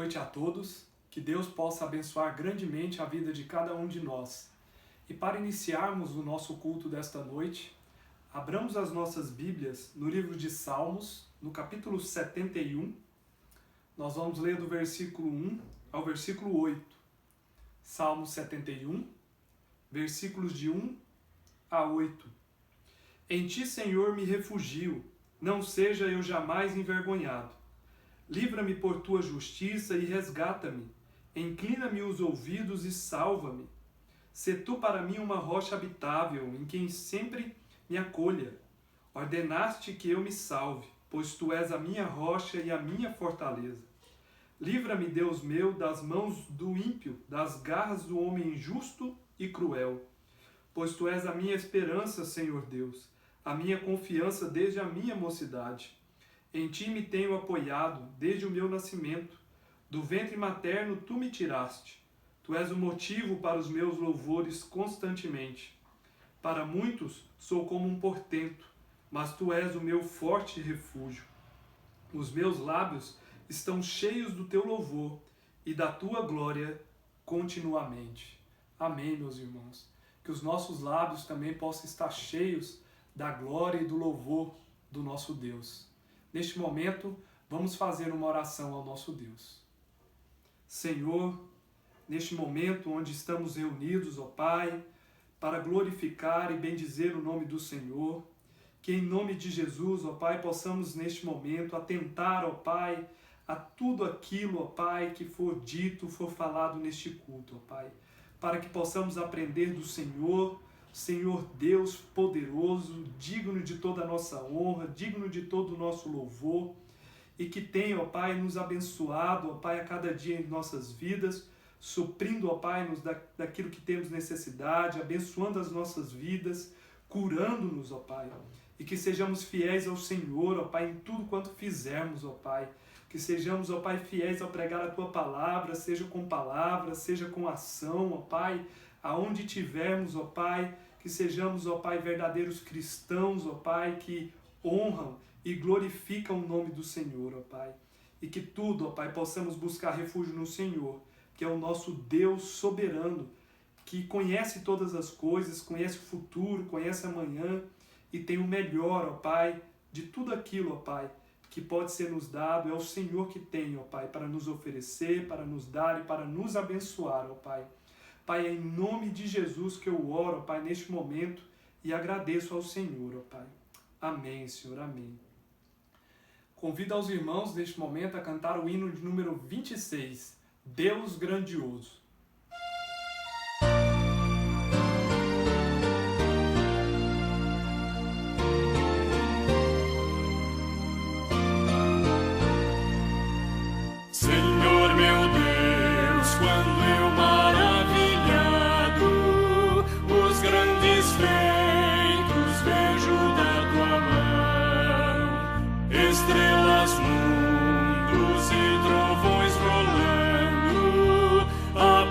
noite a todos, que Deus possa abençoar grandemente a vida de cada um de nós. E para iniciarmos o nosso culto desta noite, abramos as nossas Bíblias no livro de Salmos, no capítulo 71. Nós vamos ler do versículo 1 ao versículo 8. Salmo 71, versículos de 1 a 8. Em ti, Senhor, me refugio, não seja eu jamais envergonhado. Livra-me por tua justiça e resgata-me. Inclina-me os ouvidos e salva-me. Sê tu para mim uma rocha habitável, em quem sempre me acolha. Ordenaste que eu me salve, pois tu és a minha rocha e a minha fortaleza. Livra-me, Deus meu, das mãos do ímpio, das garras do homem injusto e cruel. Pois tu és a minha esperança, Senhor Deus, a minha confiança desde a minha mocidade. Em ti me tenho apoiado desde o meu nascimento. Do ventre materno tu me tiraste. Tu és o motivo para os meus louvores constantemente. Para muitos sou como um portento, mas tu és o meu forte refúgio. Os meus lábios estão cheios do teu louvor e da tua glória continuamente. Amém, meus irmãos. Que os nossos lábios também possam estar cheios da glória e do louvor do nosso Deus. Neste momento, vamos fazer uma oração ao nosso Deus. Senhor, neste momento onde estamos reunidos, ó Pai, para glorificar e bendizer o nome do Senhor, que em nome de Jesus, ó Pai, possamos neste momento atentar, ó Pai, a tudo aquilo, ó Pai, que for dito, for falado neste culto, ó Pai, para que possamos aprender do Senhor, Senhor Deus poderoso, digno de toda a nossa honra, digno de todo o nosso louvor, e que tenha, ó Pai, nos abençoado, ó Pai, a cada dia em nossas vidas, suprindo, ó Pai, daquilo que temos necessidade, abençoando as nossas vidas, curando-nos, ó Pai, e que sejamos fiéis ao Senhor, ó Pai, em tudo quanto fizermos, ó Pai, que sejamos, ó Pai, fiéis ao pregar a Tua palavra, seja com palavras, seja com ação, ó Pai, aonde tivermos, ó Pai, que sejamos, ó Pai, verdadeiros cristãos, ó Pai, que honram e glorificam o nome do Senhor, ó Pai. E que tudo, ó Pai, possamos buscar refúgio no Senhor, que é o nosso Deus soberano, que conhece todas as coisas, conhece o futuro, conhece amanhã e tem o melhor, ó Pai, de tudo aquilo, ó Pai, que pode ser nos dado. É o Senhor que tem, ó Pai, para nos oferecer, para nos dar e para nos abençoar, ó Pai. Pai, é em nome de Jesus que eu oro, ó Pai, neste momento e agradeço ao Senhor, ó Pai. Amém, Senhor, amém. Convido aos irmãos neste momento a cantar o hino de número 26, Deus Grandioso. Senhor meu Deus, quando eu maravilhado os grandes feitos vejo da tua mão, estrelas, mundos e trovões rolando, a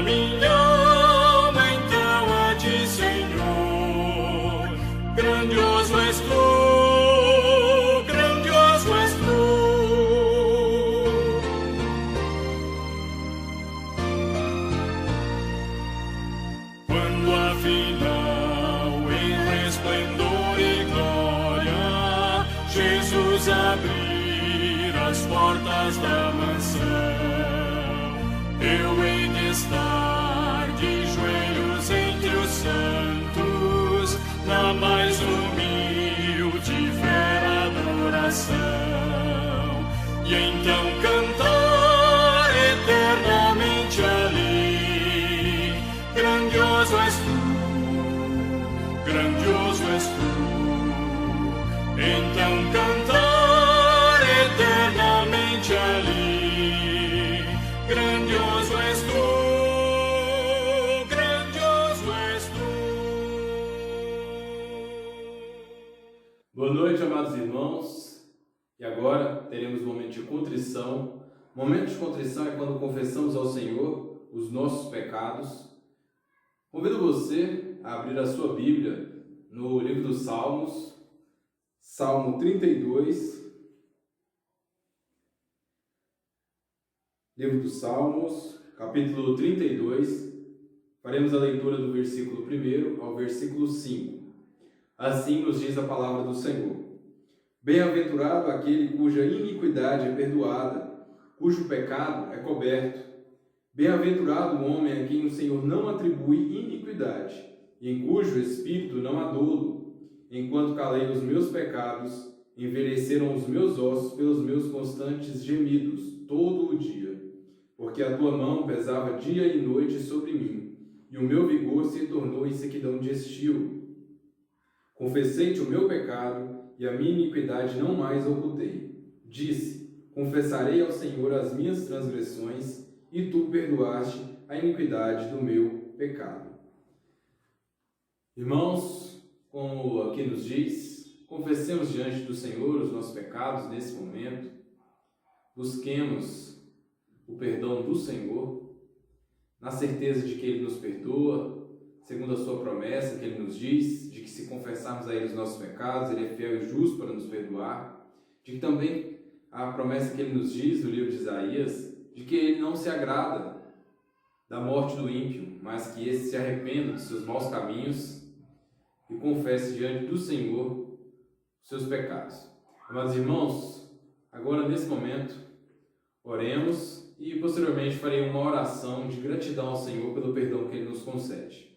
a minha alma então a ti, Senhor. Grandioso és tu, grandioso és tu. Quando afinal em resplendor e glória Jesus abrir as portas da mansão, eu hei de estar de joelhos entre os santos, na mais humilde e fé adoração, e então cantar eternamente ali. Grandioso és tu, grandioso és tu. Então cantar eternamente ali. Grandioso és tu, grandioso és tu. Boa noite, amados irmãos. E agora teremos um momento de contrição. Momento de contrição é quando confessamos ao Senhor os nossos pecados. Convido você a abrir a sua Bíblia no livro dos Salmos, Salmo 32. Livro dos Salmos, capítulo 32. Faremos a leitura do versículo 1 ao versículo 5. Assim nos diz a palavra do Senhor. Bem-aventurado aquele cuja iniquidade é perdoada, cujo pecado é coberto. Bem-aventurado o homem a quem o Senhor não atribui iniquidade, e em cujo espírito não há dolo. Enquanto calei os meus pecados, envelheceram os meus ossos pelos meus constantes gemidos, todo o dia. Porque a tua mão pesava dia e noite sobre mim, e o meu vigor se tornou em sequidão de estio. Confessei-te o meu pecado, e a minha iniquidade não mais ocultei. Disse, confessarei ao Senhor as minhas transgressões, e tu perdoaste a iniquidade do meu pecado. Irmãos, como aqui nos diz, confessemos diante do Senhor os nossos pecados nesse momento, busquemos o perdão do Senhor, na certeza de que Ele nos perdoa, segundo a sua promessa que Ele nos diz, de que se confessarmos a Ele os nossos pecados, Ele é fiel e justo para nos perdoar, de que também a promessa que Ele nos diz no livro de Isaías, de que Ele não se agrada da morte do ímpio, mas que esse se arrependa dos seus maus caminhos e confesse diante do Senhor os seus pecados. Amados irmãos, agora nesse momento, oremos e posteriormente farei uma oração de gratidão ao Senhor pelo perdão que Ele nos concede.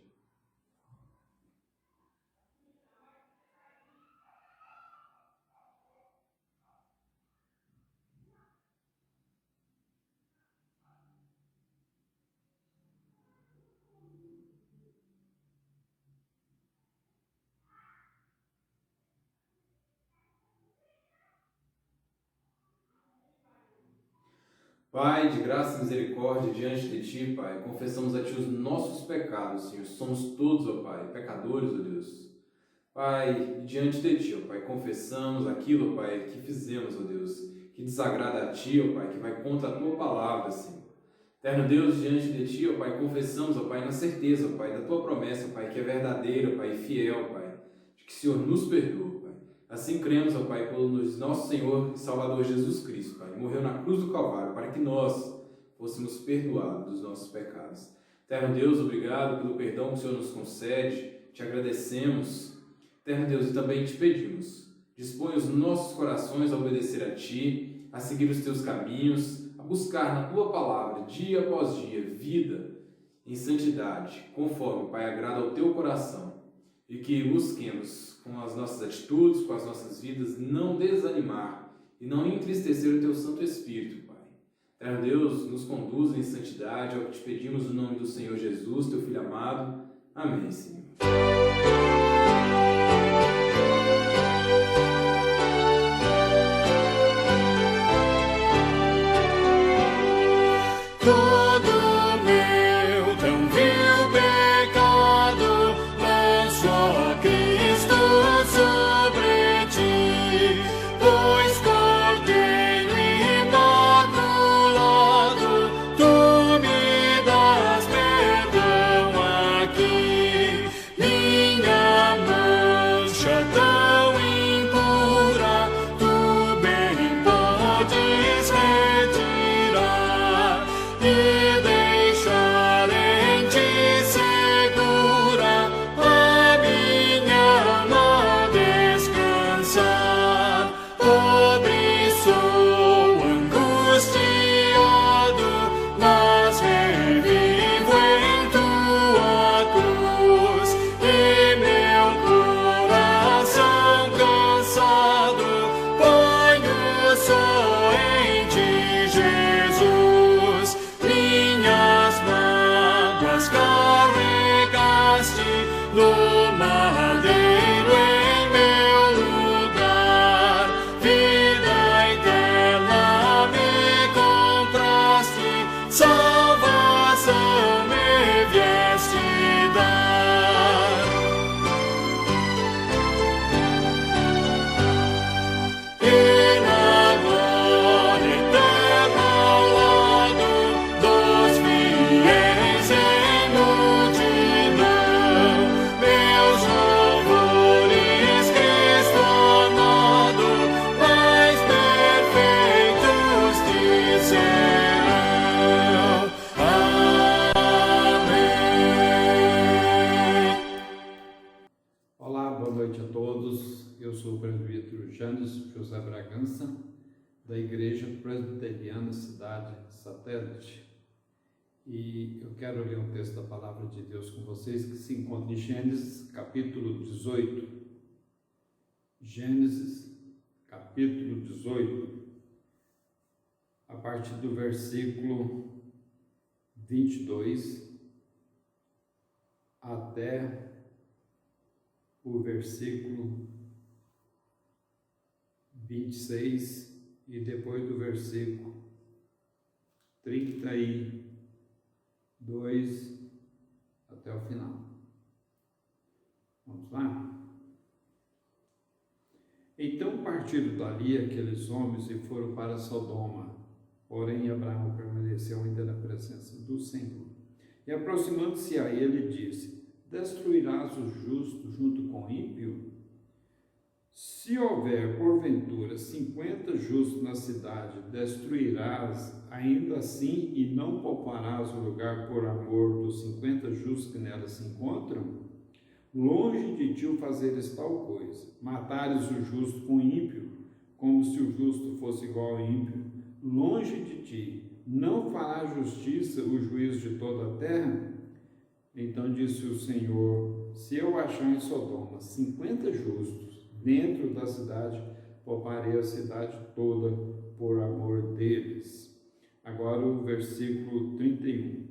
Pai, de graça e misericórdia, diante de Ti, Pai, confessamos a Ti os nossos pecados, Senhor. Somos todos, ó Pai, pecadores, ó Deus. Pai, diante de Ti, ó Pai, confessamos aquilo, ó Pai, que fizemos, ó Deus, que desagrada a Ti, ó Pai, que vai contra a Tua palavra, Senhor. Eterno Deus, diante de Ti, ó Pai, confessamos, ó Pai, na certeza, ó Pai, da Tua promessa, ó Pai, que é verdadeira, ó Pai, e fiel, ó Pai, de que o Senhor nos perdoa, Pai. Assim cremos, ó Pai, pelo nosso Senhor e Salvador Jesus Cristo, Pai, morreu na cruz do Calvário para que nós fôssemos perdoados dos nossos pecados. Eterno Deus, obrigado pelo perdão que o Senhor nos concede, te agradecemos. Eterno Deus, e também te pedimos, dispõe os nossos corações a obedecer a Ti, a seguir os Teus caminhos, a buscar na Tua palavra, dia após dia, vida em santidade, conforme, Pai, agrada ao Teu coração. E que busquemos com as nossas atitudes, com as nossas vidas, não desanimar e não entristecer o Teu Santo Espírito, Pai. Eterno Deus, nos conduza em santidade, é o que te pedimos no nome do Senhor Jesus, Teu Filho amado. Amém, Senhor. Pois Cordeiro imaculado, tu me das Bragança, da Igreja Presbiteriana Cidade Satélite. E eu quero ler um texto da Palavra de Deus com vocês, que se encontra em Gênesis, capítulo 18. Gênesis, capítulo 18, a partir do versículo 22 até o versículo 26 e depois do versículo 32 até o final. Vamos lá? Então partiram dali aqueles homens e foram para Sodoma. Porém, Abraão permaneceu ainda na presença do Senhor. E aproximando-se a ele, disse: Destruirás o justo junto com o ímpio? Se houver, porventura, 50 justos na cidade, destruirás ainda assim e não pouparás o lugar por amor dos 50 justos que nela se encontram? Longe de ti o fazeres tal coisa, matares o justo com o ímpio, como se o justo fosse igual ao ímpio. Longe de ti, não fará justiça o juiz de toda a terra? Então disse o Senhor: se eu achar em Sodoma 50 justos dentro da cidade, pouparei a cidade toda por amor deles. Agora o versículo 31.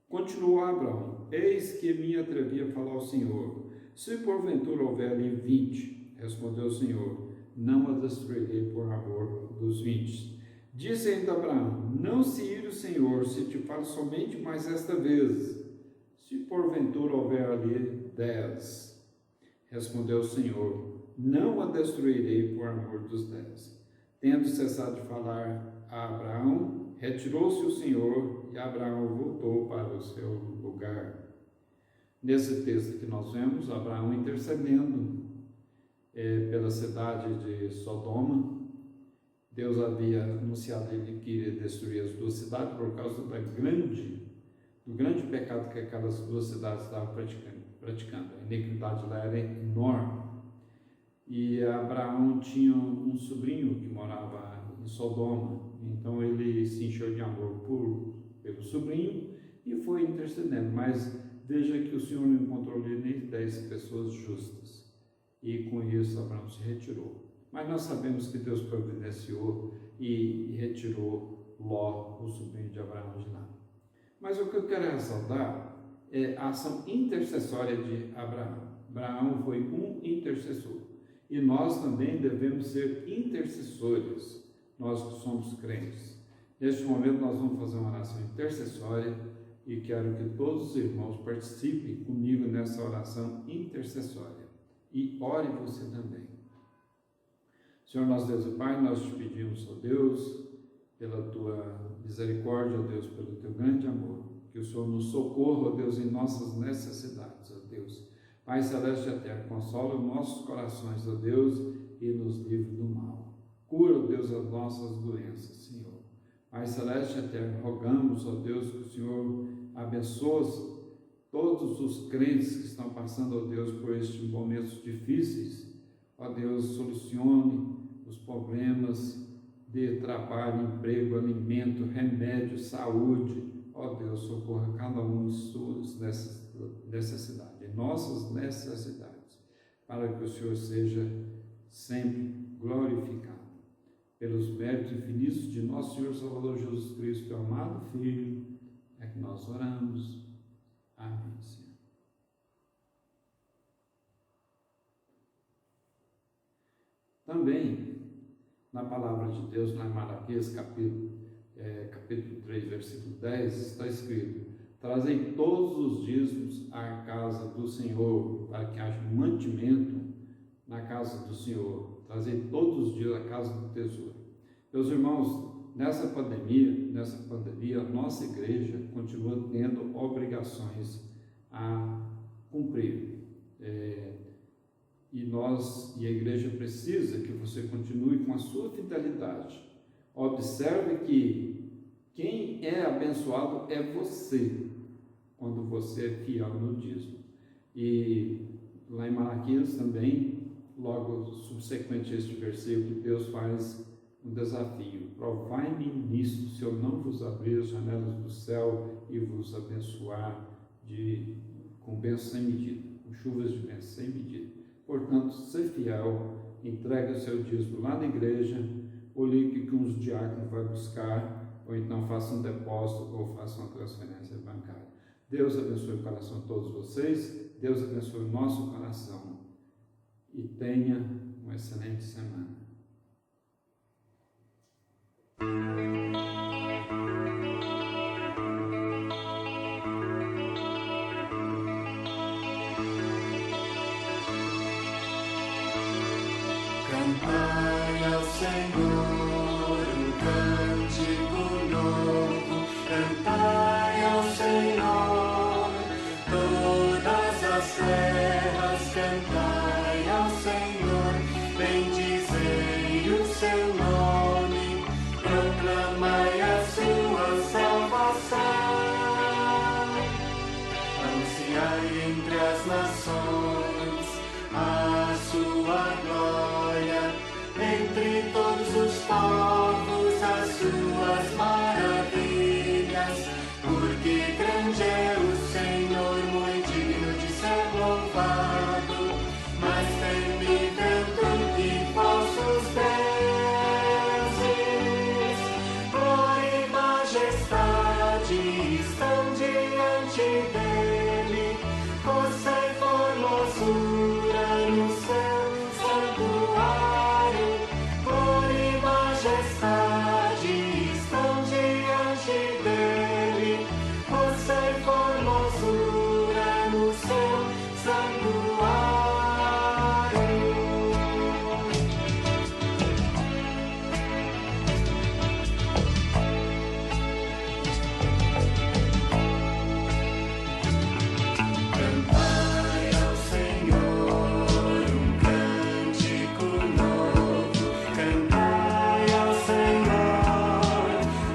Continuou Abraão: eis que me atrevi a falar ao Senhor, se porventura houver ali 20, respondeu o Senhor, não a destruirei por amor dos 20. Disse ainda Abraão: não se ire o Senhor, se te falo somente mais esta vez, se porventura houver ali 10. Respondeu o Senhor: não a destruirei por amor dos 10. Tendo cessado de falar a Abraão, retirou-se o Senhor e Abraão voltou para o seu lugar. Nesse texto que nós vemos, Abraão intercedendo pela cidade de Sodoma. Deus havia anunciado a ele que iria destruir as duas cidades por causa do grande pecado que aquelas duas cidades estavam praticando. A iniquidade lá era enorme. E Abraão tinha um sobrinho que morava em Sodoma, então ele se encheu de amor pelo sobrinho e foi intercedendo, mas veja que o Senhor não encontrou ali nem 10 pessoas justas, e com isso Abraão se retirou. Mas nós sabemos que Deus providenciou e retirou Ló, o sobrinho de Abraão, de lá. Mas o que eu quero ressaltar é a ação intercessória de Abraão. Abraão foi um intercessor. E nós também devemos ser intercessores, nós que somos crentes. Neste momento nós vamos fazer uma oração intercessória e quero que todos os irmãos participem comigo nessa oração intercessória. E ore você também. Senhor nosso Deus e Pai, nós te pedimos, ó Deus, pela tua misericórdia, ó Deus, pelo teu grande amor, que o Senhor nos socorra, ó Deus, em nossas necessidades, ó Deus. Pai celeste e eterno, consola os nossos corações, ó Deus, e nos livre do mal. Cura, ó Deus, as nossas doenças, Senhor. Pai celeste e eterno, rogamos, ó Deus, que o Senhor abençoe todos os crentes que estão passando, ó Deus, por estes momentos difíceis. Ó Deus, solucione os problemas de trabalho, emprego, alimento, remédio, saúde. Ó Deus, socorra cada um de suas necessidades, em nossas necessidades, para que o Senhor seja sempre glorificado. Pelos méritos infinitos de nosso Senhor Salvador Jesus Cristo, teu amado Filho, é que nós oramos. Amém, Senhor. Também, na palavra de Deus, na Malaquias, capítulo 3, versículo 10, está escrito: trazei todos os dízimos à casa do Senhor, para que haja mantimento na casa do Senhor. Trazei todos os dias à casa do tesouro. Meus irmãos, nessa pandemia, a nossa igreja continua tendo obrigações a cumprir. E a igreja precisa que você continue com a sua fidelidade. Observe que quem é abençoado é você, quando você é fiel no dízimo. E lá em Malaquias também logo subsequente a este versículo, Deus faz um desafio: provai-me nisto, se eu não vos abrir as janelas do céu e vos abençoar com bênçãos sem medida, com chuvas de bênçãos sem medida. Portanto, ser fiel, entregue o seu dízimo lá na igreja, ou ligue que uns diáconos vai buscar, ou então faça um depósito ou faça uma transferência bancária. Deus abençoe o coração de todos vocês, Deus abençoe o nosso coração e tenha uma excelente semana. Cantai ao Senhor um cântico novo, cantai ao Senhor, todas as terras, cantai ao Senhor, bendizei o seu nome, proclamai a sua salvação, anunciai entre as nações a sua glória, entre todos os povos as suas maravilhas, porque grande é o Senhor, muito digno de ser louvado, mais temível do que falsos deuses. Glória e majestade estão diante dele, força e formosura no seu santuário. Glória e majestade estão diante dele, força e formosura no seu santuário. Cantai ao Senhor um cântico novo, cantai ao Senhor,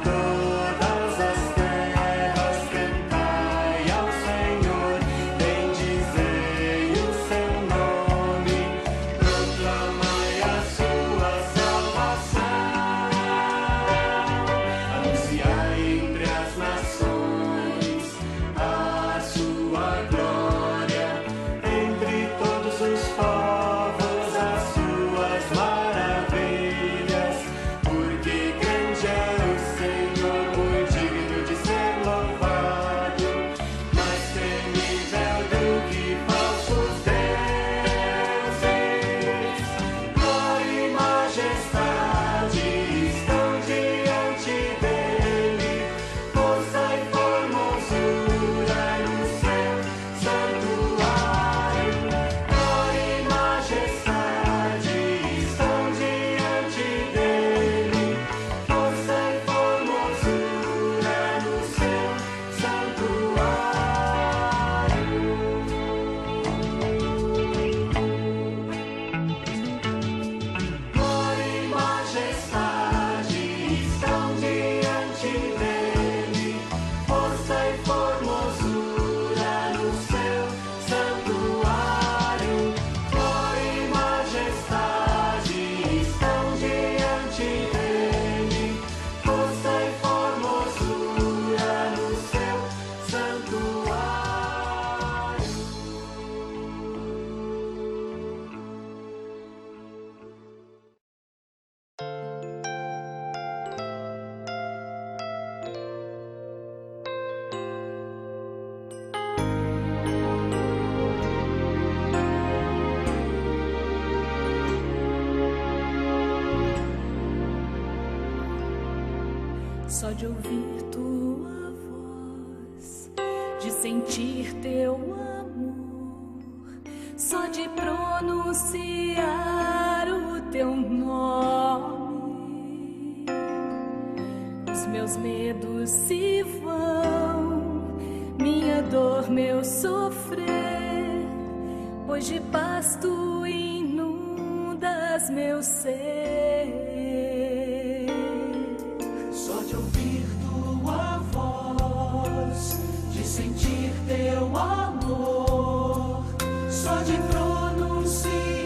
todas as terras, cantai ao Senhor, bendizei o seu nome, proclamai a sua salvação, anunciai entre as nações a sua glória, entre todos os povos as suas maravilhas, porque grande é o Senhor, muito digno de ser louvado, mais temível do que falsos deuses. Glória e majestade estão diante dele, força e formosura no seu santuário. Glória e majestade estão diante dele, força e formosura no seu santuário. Glória e majestade estão diante dele, força e formosura no seu santuário. Glória e majestade estão diante dele, força e formosura no seu santuário. Só de ouvir tua voz, de sentir teu amor, só de pronunciar o teu nome, os meus medos se vão, minha dor, meu sofrer, pois de paz tu inundas meu ser. Só de ouvir tua voz, de sentir teu amor, só de pronunciar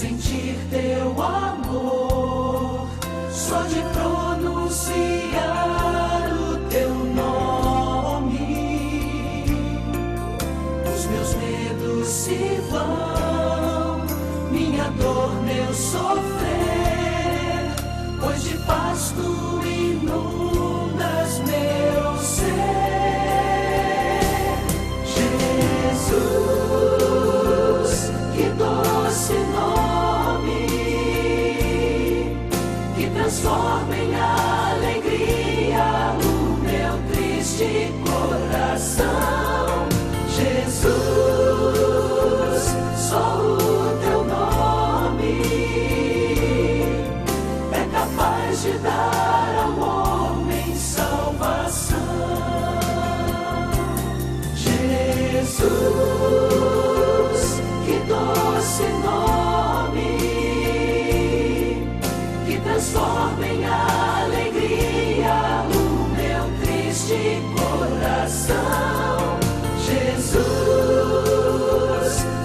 sentir teu amor, só de pronunciar o teu nome, os meus medos se vão, minha dor, meu sofrer, pois de paz tu inundas meu ser. Jesus, que doce nome, que transforma em alegria o meu triste coração. Jesus, só o teu nome é capaz de dar ao homem salvação. Jesus, que doce nome, que transforma em alegria o meu triste coração. Jesus,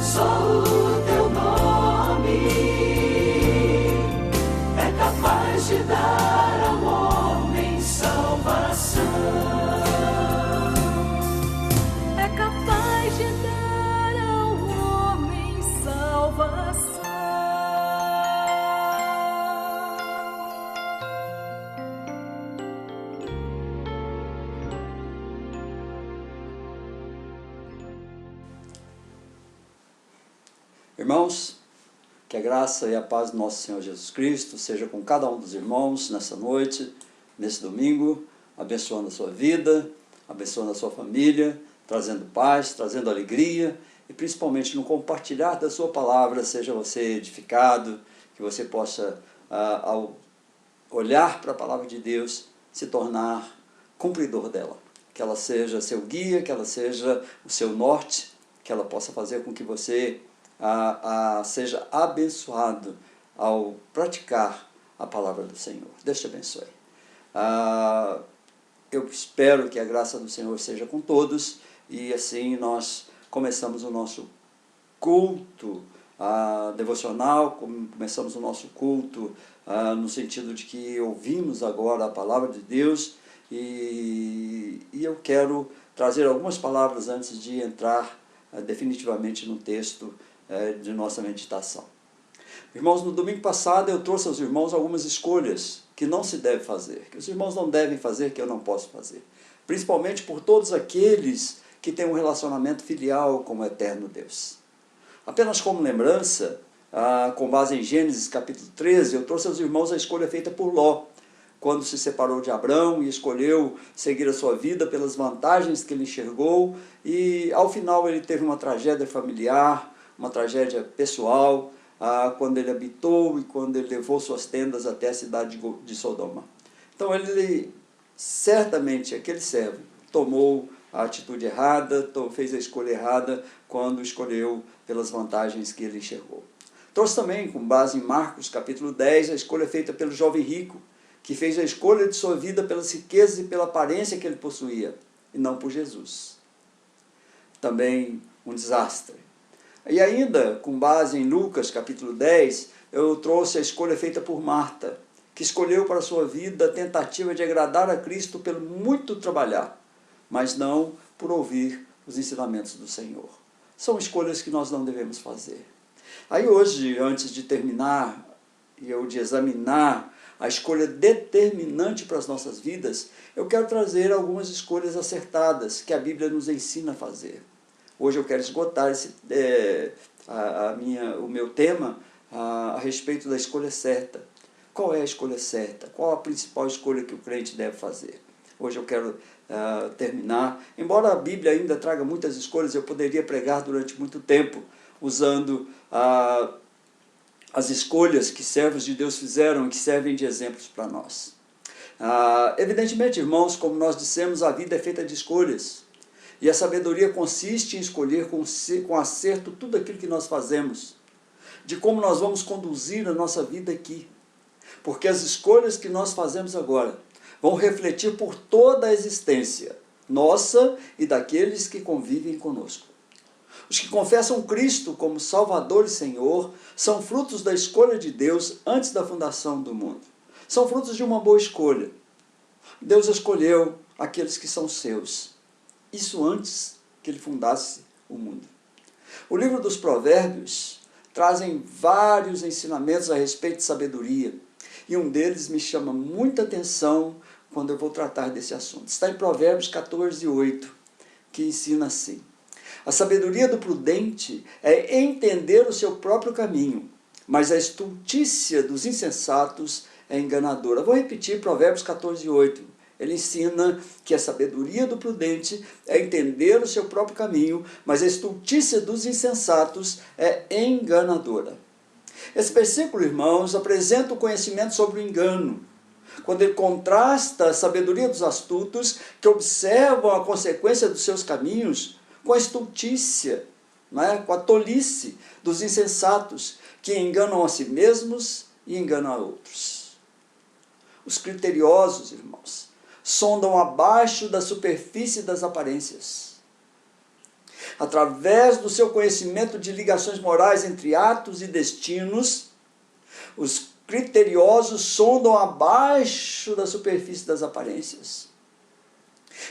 só o teu nome é capaz de dar ao homem salvação. É capaz de dar ao homem salvação. Irmãos, que a graça e a paz do nosso Senhor Jesus Cristo seja com cada um dos irmãos nessa noite, nesse domingo, abençoando a sua vida, abençoando a sua família, trazendo paz, trazendo alegria e principalmente no compartilhar da sua palavra, seja você edificado, que você possa, ao olhar para a palavra de Deus, se tornar cumpridor dela. Que ela seja seu guia, que ela seja o seu norte, que ela possa fazer com que você seja abençoado ao praticar a palavra do Senhor. Deus te abençoe. Eu espero que a graça do Senhor seja com todos e assim nós começamos o nosso culto devocional, começamos o nosso culto no sentido de que ouvimos agora a palavra de Deus e eu quero trazer algumas palavras antes de entrar definitivamente no texto de nossa meditação. Irmãos, no domingo passado eu trouxe aos irmãos algumas escolhas que não se deve fazer, que os irmãos não devem fazer, que eu não posso fazer. Principalmente por todos aqueles que têm um relacionamento filial com o eterno Deus. Apenas como lembrança, com base em Gênesis capítulo 13, eu trouxe aos irmãos a escolha feita por Ló, quando se separou de Abrão e escolheu seguir a sua vida pelas vantagens que ele enxergou e ao final ele teve uma tragédia familiar, uma tragédia pessoal, quando ele habitou e quando ele levou suas tendas até a cidade de Sodoma. Então ele, certamente, aquele servo, tomou a atitude errada, fez a escolha errada quando escolheu pelas vantagens que ele enxergou. Trouxe também, com base em Marcos capítulo 10, a escolha feita pelo jovem rico, que fez a escolha de sua vida pelas riquezas e pela aparência que ele possuía, e não por Jesus. Também um desastre. E ainda, com base em Lucas capítulo 10, eu trouxe a escolha feita por Marta, que escolheu para a sua vida a tentativa de agradar a Cristo pelo muito trabalhar, mas não por ouvir os ensinamentos do Senhor. São escolhas que nós não devemos fazer. Aí hoje, antes de terminar e eu de examinar a escolha determinante para as nossas vidas, eu quero trazer algumas escolhas acertadas que a Bíblia nos ensina a fazer. Hoje eu quero esgotar o meu tema a respeito da escolha certa. Qual é a escolha certa? Qual a principal escolha que o crente deve fazer? Hoje eu quero terminar. Embora a Bíblia ainda traga muitas escolhas, eu poderia pregar durante muito tempo, usando as escolhas que servos de Deus fizeram e que servem de exemplos para nós. Evidentemente, irmãos, como nós dissemos, a vida é feita de escolhas. E a sabedoria consiste em escolher com acerto tudo aquilo que nós fazemos, de como nós vamos conduzir a nossa vida aqui. Porque as escolhas que nós fazemos agora vão refletir por toda a existência nossa e daqueles que convivem conosco. Os que confessam Cristo como Salvador e Senhor são frutos da escolha de Deus antes da fundação do mundo. São frutos de uma boa escolha. Deus escolheu aqueles que são seus. Isso antes que ele fundasse o mundo. O livro dos Provérbios trazem vários ensinamentos a respeito de sabedoria. E um deles me chama muita atenção quando eu vou tratar desse assunto. Está em Provérbios 14:8, que ensina assim: a sabedoria do prudente é entender o seu próprio caminho, mas a estultícia dos insensatos é enganadora. Vou repetir Provérbios 14:8. Ele ensina que a sabedoria do prudente é entender o seu próprio caminho, mas a estultícia dos insensatos é enganadora. Esse versículo, irmãos, apresenta o conhecimento sobre o engano, quando ele contrasta a sabedoria dos astutos, que observam a consequência dos seus caminhos, com a estultícia, com a tolice dos insensatos, que enganam a si mesmos e enganam a outros. Os criteriosos, irmãos, sondam abaixo da superfície das aparências. Através do seu conhecimento de ligações morais entre atos e destinos, os criteriosos sondam abaixo da superfície das aparências.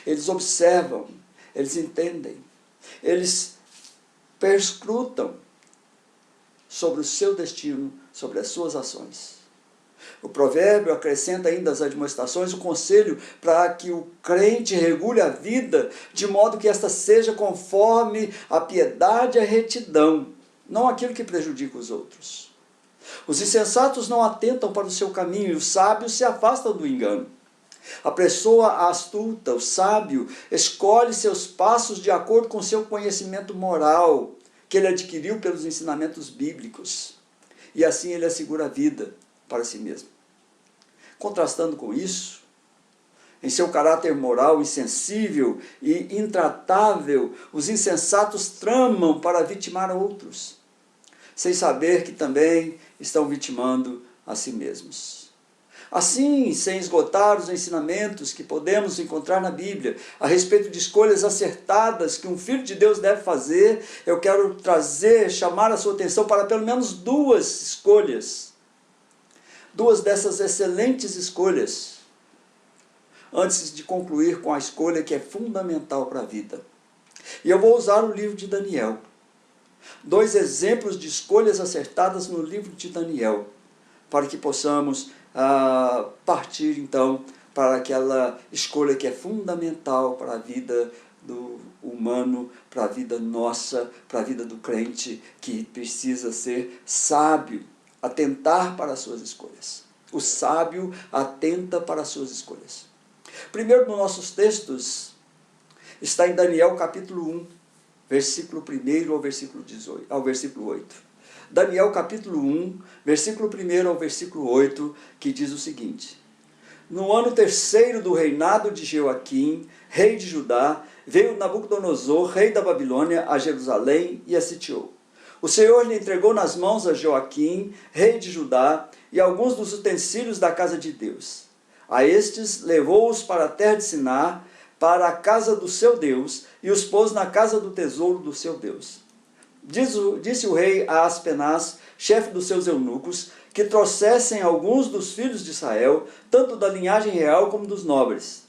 Eles observam, eles entendem, eles perscrutam sobre o seu destino, sobre as suas ações. O provérbio acrescenta ainda as admoestações, o conselho para que o crente regule a vida, de modo que esta seja conforme a piedade e a retidão, não aquilo que prejudica os outros. Os insensatos não atentam para o seu caminho, e os sábios se afastam do engano. A pessoa astuta, o sábio, escolhe seus passos de acordo com seu conhecimento moral, que ele adquiriu pelos ensinamentos bíblicos. E assim ele assegura a vida para si mesmo. Contrastando com isso, em seu caráter moral insensível e intratável, os insensatos tramam para vitimar outros, sem saber que também estão vitimando a si mesmos. Assim, sem esgotar os ensinamentos que podemos encontrar na Bíblia a respeito de escolhas acertadas que um filho de Deus deve fazer, eu quero chamar a sua atenção para pelo menos duas escolhas. Duas dessas excelentes escolhas, antes de concluir com a escolha que é fundamental para a vida. E eu vou usar o livro de Daniel. 2 exemplos de escolhas acertadas no livro de Daniel, para que possamos partir então para aquela escolha que é fundamental para a vida do humano, para a vida nossa, para a vida do crente, que precisa ser sábio, atentar para as suas escolhas. O sábio atenta para as suas escolhas. Primeiro dos nossos textos está em Daniel capítulo 1, versículo 1 ao versículo 8. Daniel capítulo 1, versículo 1 ao versículo 8, que diz o seguinte: no ano 3º do reinado de Joaquim, rei de Judá, veio Nabucodonosor, rei da Babilônia, a Jerusalém e a sitiou. O Senhor lhe entregou nas mãos a Joaquim, rei de Judá, e alguns dos utensílios da casa de Deus. A estes levou-os para a terra de Sinar, para a casa do seu Deus, e os pôs na casa do tesouro do seu Deus. Disse o rei a Aspenaz, chefe dos seus eunucos, que trouxessem alguns dos filhos de Israel, tanto da linhagem real como dos nobres,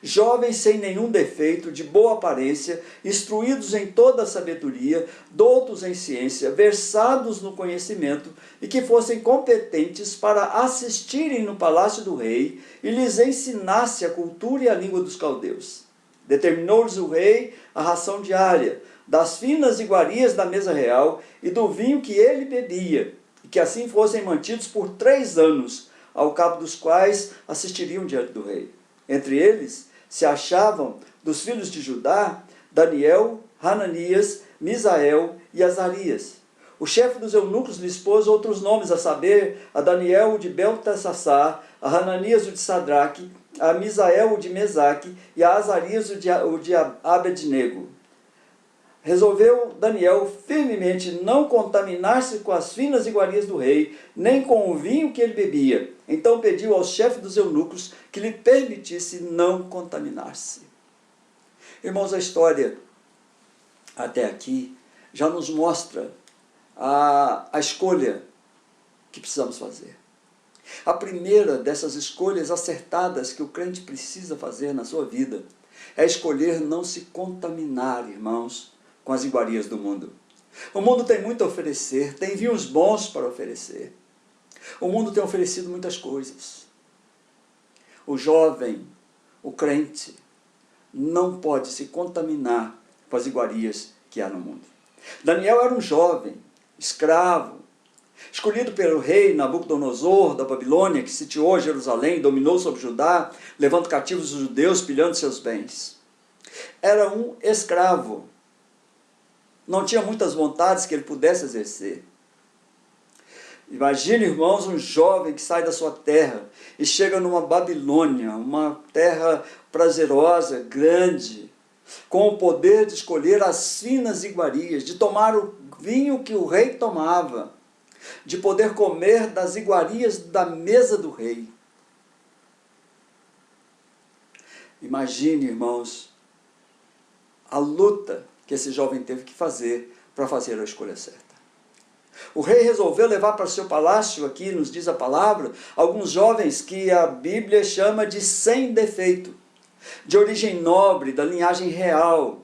jovens sem nenhum defeito, de boa aparência, instruídos em toda a sabedoria, doutos em ciência, versados no conhecimento, e que fossem competentes para assistirem no palácio do rei e lhes ensinasse a cultura e a língua dos caldeus. Determinou-lhes o rei a ração diária, das finas iguarias da mesa real e do vinho que ele bebia, e que assim fossem mantidos por 3 anos, ao cabo dos quais assistiriam diante do rei. Entre eles se achavam, dos filhos de Judá, Daniel, Hananias, Misael e Azarias. O chefe dos eunucos lhes pôs outros nomes, a saber, a Daniel o de Beltesassar, a Hananias o de Sadraque, a Misael o de Mesaque e a Azarias o de Abednego. Resolveu Daniel firmemente não contaminar-se com as finas iguarias do rei, nem com o vinho que ele bebia. Então pediu ao chefe dos eunucos que lhe permitisse não contaminar-se. Irmãos, a história até aqui já nos mostra a escolha que precisamos fazer. A primeira dessas escolhas acertadas que o crente precisa fazer na sua vida é escolher não se contaminar, irmãos, com as iguarias do mundo. O mundo tem muito a oferecer, tem vinhos bons para oferecer. O mundo tem oferecido muitas coisas. O jovem, o crente, não pode se contaminar com as iguarias que há no mundo. Daniel era um jovem, escravo, escolhido pelo rei Nabucodonosor da Babilônia, que sitiou Jerusalém, dominou sobre Judá, levando cativos os judeus, pilhando seus bens. Era um escravo. Não tinha muitas vontades que ele pudesse exercer. Imagine, irmãos, um jovem que sai da sua terra e chega numa Babilônia, uma terra prazerosa, grande, com o poder de escolher as finas iguarias, de tomar o vinho que o rei tomava, de poder comer das iguarias da mesa do rei. Imagine, irmãos, a luta que esse jovem teve que fazer para fazer a escolha certa. O rei resolveu levar para o seu palácio, aqui nos diz a palavra, alguns jovens que a Bíblia chama de sem defeito, de origem nobre, da linhagem real,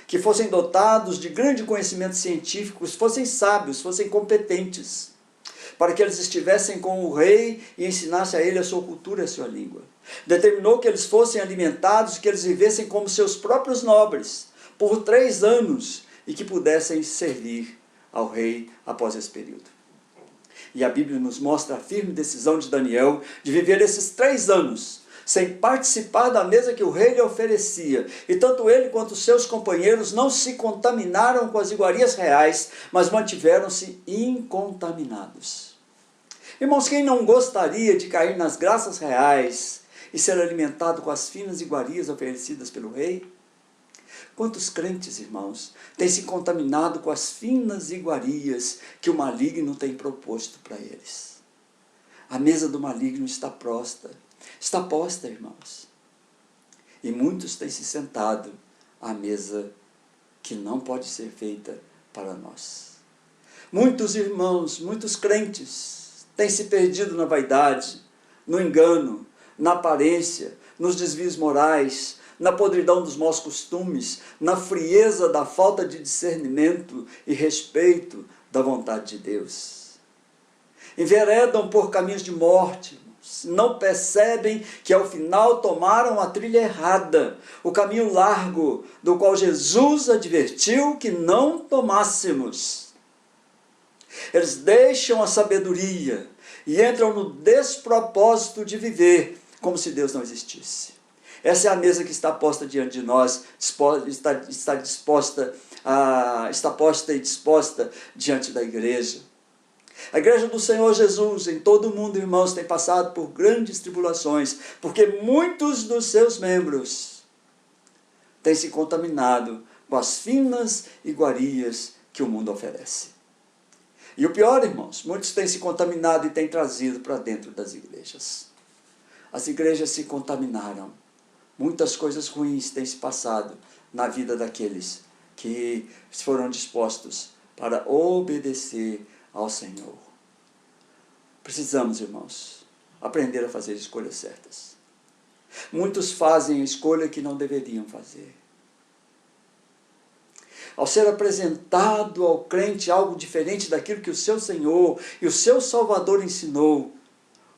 que fossem dotados de grande conhecimento científico, fossem sábios, fossem competentes, para que eles estivessem com o rei e ensinassem a ele a sua cultura e a sua língua. Determinou que eles fossem alimentados, que eles vivessem como seus próprios nobres, por 3 anos, e que pudessem servir ao rei após esse período. E a Bíblia nos mostra a firme decisão de Daniel de viver esses 3 anos, sem participar da mesa que o rei lhe oferecia. E tanto ele quanto os seus companheiros não se contaminaram com as iguarias reais, mas mantiveram-se incontaminados. Irmãos, quem não gostaria de cair nas graças reais e ser alimentado com as finas iguarias oferecidas pelo rei? Quantos crentes, irmãos, têm se contaminado com as finas iguarias que o maligno tem proposto para eles? A mesa do maligno está posta, irmãos. E muitos têm se sentado à mesa que não pode ser feita para nós. Muitos irmãos, muitos crentes têm se perdido na vaidade, no engano, na aparência, nos desvios morais, na podridão dos maus costumes, na frieza da falta de discernimento e respeito da vontade de Deus. Enveredam por caminhos de morte, não percebem que ao final tomaram a trilha errada, o caminho largo, do qual Jesus advertiu que não tomássemos. Eles deixam a sabedoria e entram no despropósito de viver como se Deus não existisse. Essa é a mesa que está posta diante de nós, está posta e disposta diante da igreja. A igreja do Senhor Jesus, em todo o mundo, irmãos, tem passado por grandes tribulações, porque muitos dos seus membros têm se contaminado com as finas iguarias que o mundo oferece. E o pior, irmãos, muitos têm se contaminado e têm trazido para dentro das igrejas. As igrejas se contaminaram. Muitas coisas ruins têm se passado na vida daqueles que foram dispostos para obedecer ao Senhor. Precisamos, irmãos, aprender a fazer escolhas certas. Muitos fazem a escolha que não deveriam fazer. Ao ser apresentado ao crente algo diferente daquilo que o seu Senhor e o seu Salvador ensinou,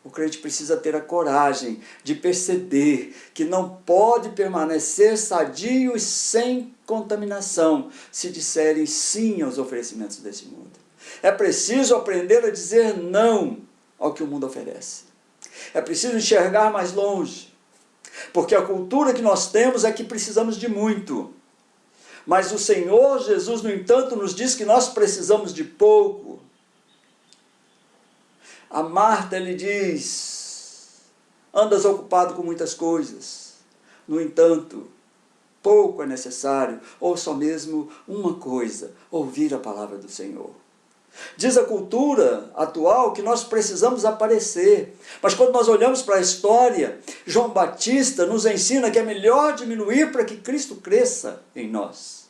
o crente precisa ter a coragem de perceber que não pode permanecer sadio e sem contaminação se disserem sim aos oferecimentos desse mundo. É preciso aprender a dizer não ao que o mundo oferece. É preciso enxergar mais longe, porque a cultura que nós temos é que precisamos de muito. Mas o Senhor Jesus, no entanto, nos diz que nós precisamos de pouco. A Marta lhe diz: andas ocupado com muitas coisas, no entanto, pouco é necessário, ou só mesmo uma coisa, ouvir a palavra do Senhor. Diz a cultura atual que nós precisamos aparecer, mas quando nós olhamos para a história, João Batista nos ensina que é melhor diminuir para que Cristo cresça em nós.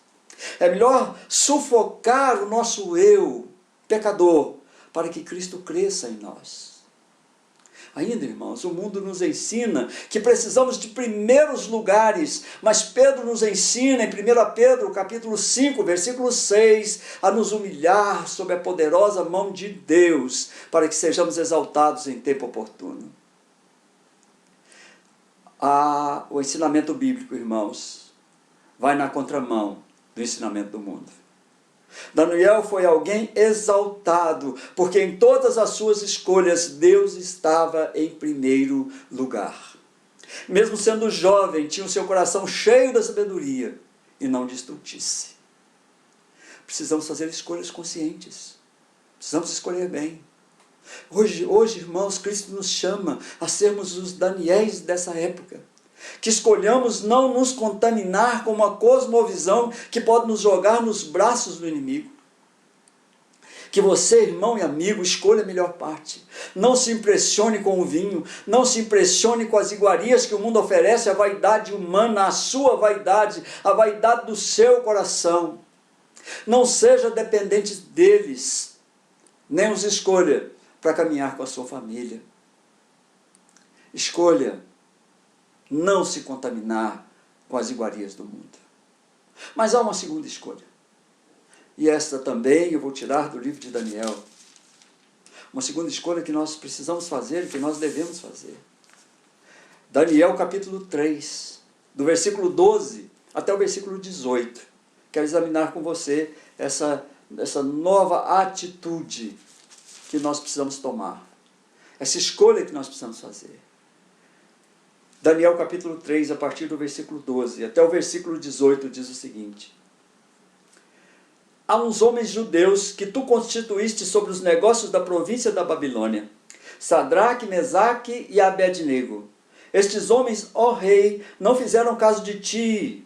É melhor sufocar o nosso eu pecador para que Cristo cresça em nós. Ainda, irmãos, o mundo nos ensina que precisamos de primeiros lugares, mas Pedro nos ensina em 1 Pedro, capítulo 5, versículo 6, a nos humilhar sob a poderosa mão de Deus, para que sejamos exaltados em tempo oportuno. O ensinamento bíblico, irmãos, vai na contramão do ensinamento do mundo. Daniel foi alguém exaltado, porque em todas as suas escolhas Deus estava em primeiro lugar. Mesmo sendo jovem, tinha o seu coração cheio da sabedoria e não de estultice. Precisamos fazer escolhas conscientes. Precisamos escolher bem. Hoje, irmãos, Cristo nos chama a sermos os Daniéis dessa época. Que escolhamos não nos contaminar com uma cosmovisão que pode nos jogar nos braços do inimigo. Que você, irmão e amigo, escolha a melhor parte. Não se impressione com o vinho, não se impressione com as iguarias que o mundo oferece, a vaidade humana, a sua vaidade, a vaidade do seu coração. Não seja dependente deles, nem os escolha para caminhar com a sua família. Escolha não se contaminar com as iguarias do mundo. Mas há uma segunda escolha. E esta também eu vou tirar do livro de Daniel. Uma segunda escolha que nós precisamos fazer e que nós devemos fazer. Daniel capítulo 3, do versículo 12 até o versículo 18. Quero examinar com você essa nova atitude que nós precisamos tomar. Essa escolha que nós precisamos fazer. Daniel capítulo 3, a partir do versículo 12 até o versículo 18, diz o seguinte: Há uns homens judeus que tu constituíste sobre os negócios da província da Babilônia, Sadraque, Mesaque e Abednego. Estes homens, ó rei, não fizeram caso de ti.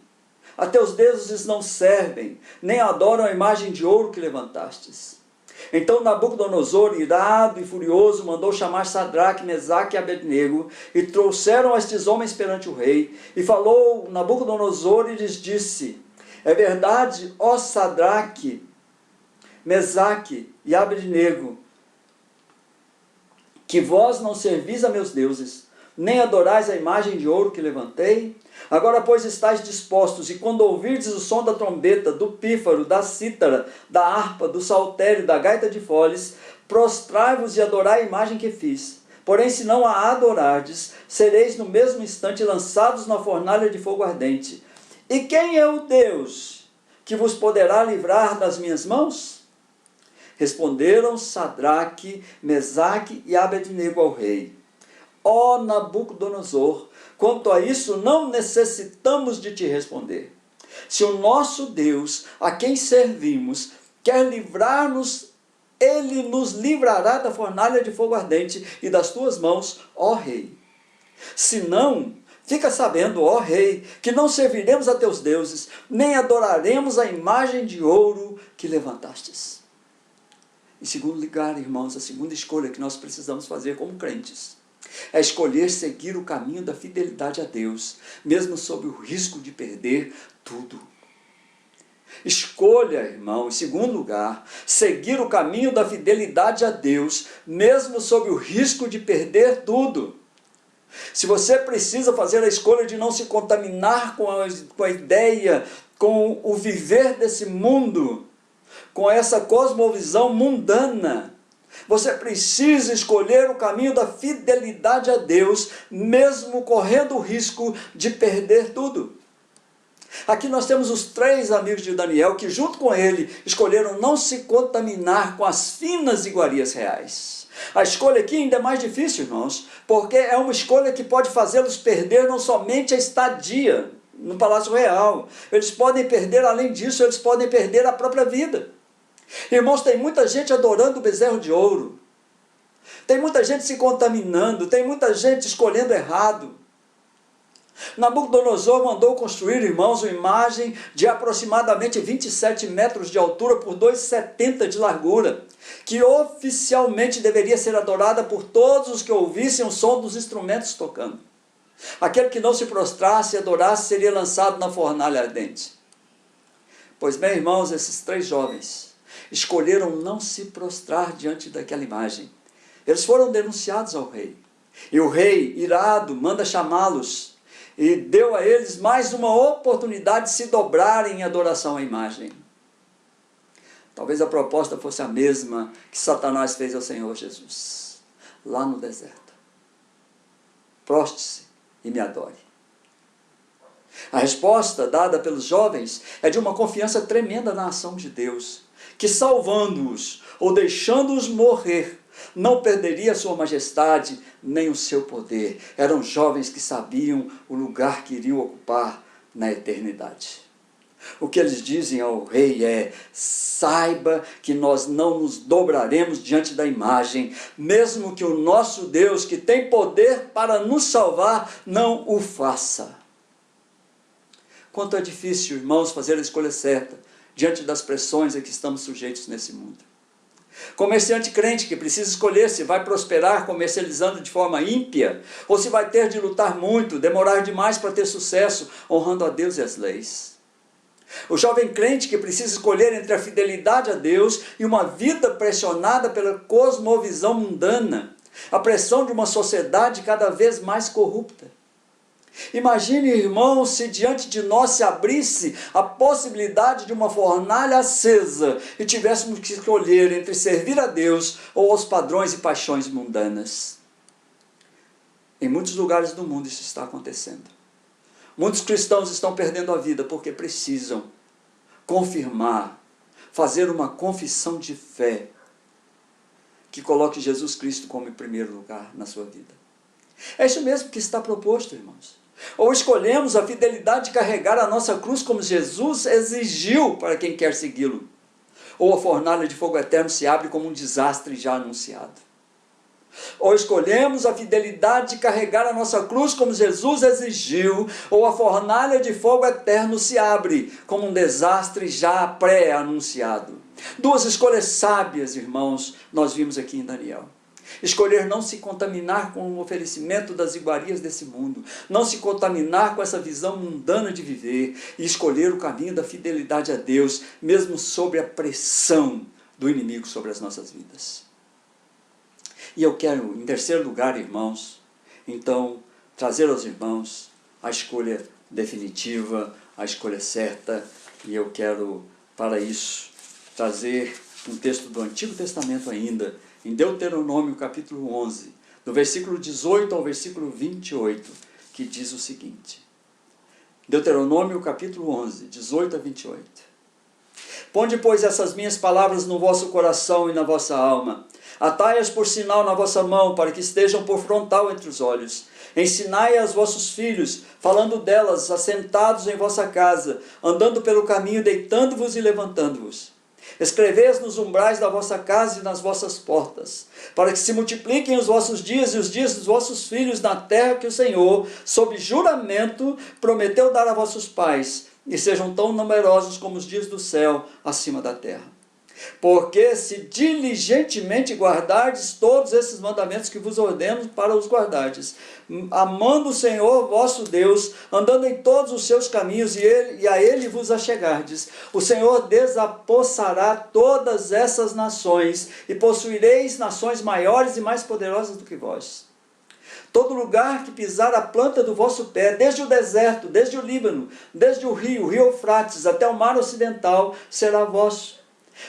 A teus deuses não servem, nem adoram a imagem de ouro que levantastes. Então Nabucodonosor, irado e furioso, mandou chamar Sadraque, Mesaque e Abednego, e trouxeram estes homens perante o rei. E falou Nabucodonosor e lhes disse: É verdade, ó Sadraque, Mesaque e Abednego, que vós não servis a meus deuses, nem adorais a imagem de ouro que levantei? Agora, pois, estáis dispostos, e quando ouvirdes o som da trombeta, do pífaro, da cítara, da harpa, do saltério, da gaita de foles, prostrai-vos e adorai a imagem que fiz. Porém, se não a adorardes, sereis no mesmo instante lançados na fornalha de fogo ardente. E quem é o Deus que vos poderá livrar das minhas mãos? Responderam Sadraque, Mesaque e Abednego ao rei: Ó Nabucodonosor, quanto a isso não necessitamos de te responder. Se o nosso Deus, a quem servimos, quer livrar-nos, ele nos livrará da fornalha de fogo ardente e das tuas mãos, ó rei. Se não, fica sabendo, ó rei, que não serviremos a teus deuses, nem adoraremos a imagem de ouro que levantastes. Em segundo lugar, irmãos, a segunda escolha que nós precisamos fazer como crentes é escolher seguir o caminho da fidelidade a Deus, mesmo sob o risco de perder tudo. Escolha, irmão, em segundo lugar, seguir o caminho da fidelidade a Deus, mesmo sob o risco de perder tudo. Se você precisa fazer a escolha de não se contaminar com a ideia, com o viver desse mundo, com essa cosmovisão mundana, você precisa escolher o caminho da fidelidade a Deus, mesmo correndo o risco de perder tudo. Aqui nós temos os 3 amigos de Daniel que, junto com ele, escolheram não se contaminar com as finas iguarias reais. A escolha aqui ainda é mais difícil, irmãos, porque é uma escolha que pode fazê-los perder não somente a estadia no Palácio Real. Eles podem perder, além disso, eles podem perder a própria vida. Irmãos, tem muita gente adorando o bezerro de ouro. Tem muita gente se contaminando, tem muita gente escolhendo errado. Nabucodonosor mandou construir, irmãos, uma imagem de aproximadamente 27 metros de altura por 2,70 de largura, que oficialmente deveria ser adorada por todos os que ouvissem o som dos instrumentos tocando. Aquele que não se prostrasse e adorasse seria lançado na fornalha ardente. Pois bem, irmãos, esses 3 jovens escolheram não se prostrar diante daquela imagem. Eles foram denunciados ao rei. E o rei, irado, manda chamá-los e deu a eles mais uma oportunidade de se dobrarem em adoração à imagem. Talvez a proposta fosse a mesma que Satanás fez ao Senhor Jesus, lá no deserto. Proste-se e me adore. A resposta dada pelos jovens é de uma confiança tremenda na ação de Deus, que salvando-os ou deixando-os morrer, não perderia a sua majestade nem o seu poder. Eram jovens que sabiam o lugar que iriam ocupar na eternidade. O que eles dizem ao rei é: saiba que nós não nos dobraremos diante da imagem, mesmo que o nosso Deus, que tem poder para nos salvar, não o faça. Quanto é difícil, irmãos, fazer a escolha certa diante das pressões a que estamos sujeitos nesse mundo. Comerciante crente que precisa escolher se vai prosperar comercializando de forma ímpia, ou se vai ter de lutar muito, demorar demais para ter sucesso, honrando a Deus e as leis. O jovem crente que precisa escolher entre a fidelidade a Deus e uma vida pressionada pela cosmovisão mundana, a pressão de uma sociedade cada vez mais corrupta. Imagine, irmãos, se diante de nós se abrisse a possibilidade de uma fornalha acesa e tivéssemos que escolher entre servir a Deus ou aos padrões e paixões mundanas. Em muitos lugares do mundo isso está acontecendo. Muitos cristãos estão perdendo a vida porque precisam confirmar, fazer uma confissão de fé que coloque Jesus Cristo como em primeiro lugar na sua vida. É isso mesmo que está proposto, irmãos. Ou escolhemos a fidelidade de carregar a nossa cruz como Jesus exigiu para quem quer segui-lo, ou a fornalha de fogo eterno se abre como um desastre já anunciado. Ou escolhemos a fidelidade de carregar a nossa cruz como Jesus exigiu, ou a fornalha de fogo eterno se abre como um desastre já pré-anunciado. 2 escolhas sábias, irmãos, nós vimos aqui em Daniel. Escolher não se contaminar com o oferecimento das iguarias desse mundo, não se contaminar com essa visão mundana de viver, e escolher o caminho da fidelidade a Deus, mesmo sob a pressão do inimigo sobre as nossas vidas. E eu quero, em terceiro lugar, irmãos, então, trazer aos irmãos a escolha definitiva, a escolha certa, e eu quero, para isso, trazer um texto do Antigo Testamento ainda, em Deuteronômio capítulo 11, do versículo 18 ao versículo 28, que diz o seguinte. Deuteronômio capítulo 11, 18 a 28. Ponde, pois, essas minhas palavras no vosso coração e na vossa alma. Atai-as por sinal na vossa mão, para que estejam por frontal entre os olhos. Ensinai aos vossos filhos, falando delas, assentados em vossa casa, andando pelo caminho, deitando-vos e levantando-vos. Escrevei-as nos umbrais da vossa casa e nas vossas portas, para que se multipliquem os vossos dias e os dias dos vossos filhos na terra que o Senhor, sob juramento, prometeu dar a vossos pais, e sejam tão numerosos como os dias do céu acima da terra. Porque se diligentemente guardardes todos esses mandamentos que vos ordeno para os guardardes, amando o Senhor vosso Deus, andando em todos os seus caminhos, e a Ele vos achegardes, o Senhor desapossará todas essas nações, e possuireis nações maiores e mais poderosas do que vós. Todo lugar que pisar a planta do vosso pé, desde o deserto, desde o Líbano, desde o rio Eufrates, até o mar ocidental, será vosso.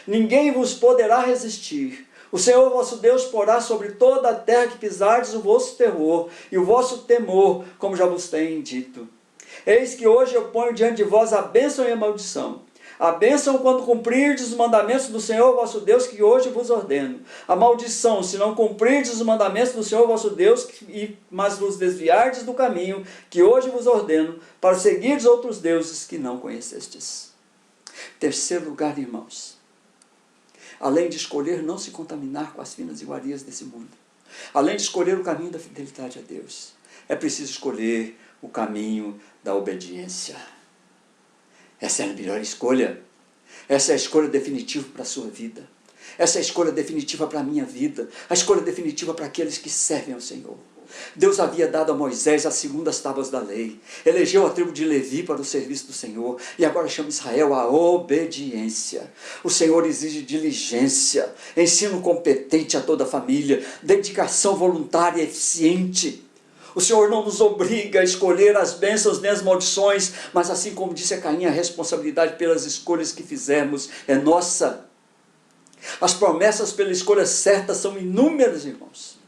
Ninguém vos poderá resistir. O Senhor vosso Deus porá sobre toda a terra que pisardes o vosso terror e o vosso temor, como já vos tenho dito. Eis que hoje eu ponho diante de vós a bênção e a maldição. A bênção quando cumprirdes os mandamentos do Senhor vosso Deus, que hoje vos ordeno. A maldição, se não cumprirdes os mandamentos do Senhor vosso Deus, mas vos desviardes do caminho que hoje vos ordeno, para seguirdes outros deuses que não conhecestes. Terceiro lugar, irmãos. Além de escolher não se contaminar com as finas iguarias desse mundo, além de escolher o caminho da fidelidade a Deus, é preciso escolher o caminho da obediência. Essa é a melhor escolha. Essa é a escolha definitiva para a sua vida. Essa é a escolha definitiva para a minha vida. A escolha definitiva para aqueles que servem ao Senhor. Deus havia dado a Moisés as segundas tábuas da lei, elegeu a tribo de Levi para o serviço do Senhor, e agora chama Israel à obediência. O Senhor exige diligência, ensino competente a toda a família, dedicação voluntária e eficiente. O Senhor não nos obriga a escolher as bênçãos nem as maldições, mas assim como disse a Caim, a responsabilidade pelas escolhas que fizermos é nossa. As promessas pela escolha certa são inúmeras, irmãos.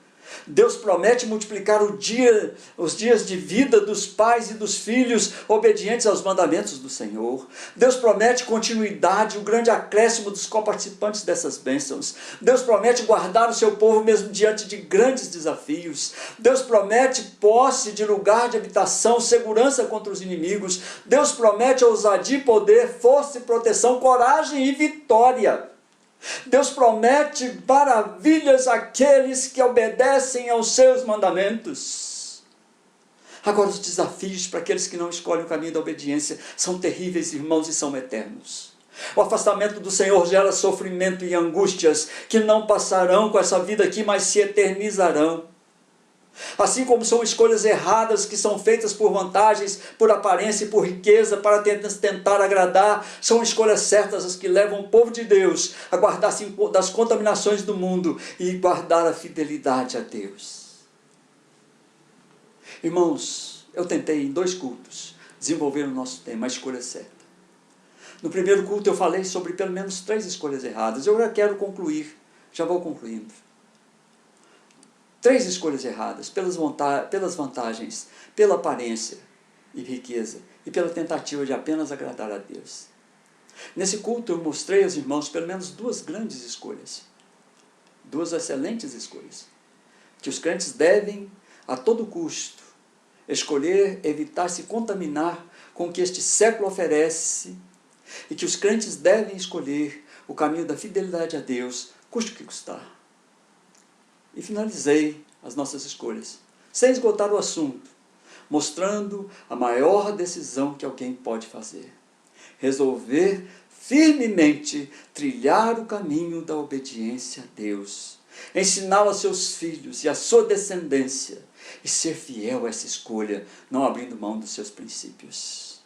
Deus promete multiplicar os dias de vida dos pais e dos filhos obedientes aos mandamentos do Senhor. Deus promete continuidade, o grande acréscimo dos coparticipantes dessas bênçãos. Deus promete guardar o seu povo mesmo diante de grandes desafios. Deus promete posse de lugar de habitação, segurança contra os inimigos. Deus promete ousadia, poder, força e proteção, coragem e vitória. Deus promete maravilhas àqueles que obedecem aos seus mandamentos. Agora, os desafios para aqueles que não escolhem o caminho da obediência são terríveis, irmãos, e são eternos. O afastamento do Senhor gera sofrimento e angústias que não passarão com essa vida aqui, mas se eternizarão. Assim como são escolhas erradas que são feitas por vantagens, por aparência e por riqueza, para tentar agradar, são escolhas certas as que levam o povo de Deus a guardar-se das contaminações do mundo e guardar a fidelidade a Deus. Irmãos, eu tentei em 2 cultos desenvolver o nosso tema, a escolha certa. No primeiro culto eu falei sobre pelo menos 3 escolhas erradas. Eu já quero concluir, já vou concluindo. 3 escolhas erradas, pelas vantagens, pela aparência e riqueza, e pela tentativa de apenas agradar a Deus. Nesse culto eu mostrei aos irmãos pelo menos 2 grandes escolhas, 2 excelentes escolhas, que os crentes devem, a todo custo, escolher evitar se contaminar com o que este século oferece, e que os crentes devem escolher o caminho da fidelidade a Deus, custe o que custar. E finalizei as nossas escolhas, sem esgotar o assunto, mostrando a maior decisão que alguém pode fazer. Resolver firmemente trilhar o caminho da obediência a Deus, ensiná-lo a seus filhos e a sua descendência, e ser fiel a essa escolha, não abrindo mão dos seus princípios.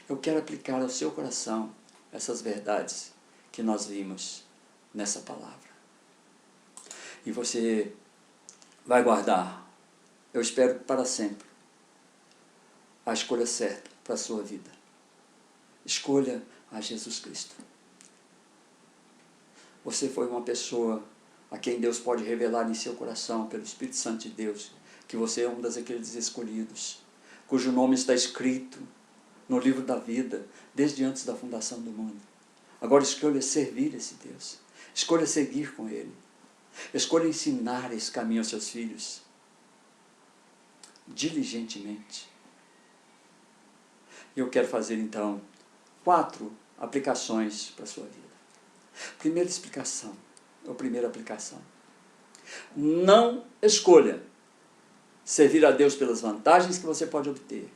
Eu quero aplicar ao seu coração essas verdades que nós vimos nessa palavra. E você vai guardar, eu espero para sempre, a escolha certa para a sua vida. Escolha a Jesus Cristo. Você foi uma pessoa a quem Deus pode revelar em seu coração, pelo Espírito Santo de Deus, que você é um daqueles escolhidos, cujo nome está escrito no livro da vida, desde antes da fundação do mundo. Agora escolha servir esse Deus, escolha seguir com Ele. Escolha ensinar esse caminho aos seus filhos, diligentemente. Eu quero fazer então 4 aplicações para a sua vida. Primeira aplicação. Não escolha servir a Deus pelas vantagens que você pode obter.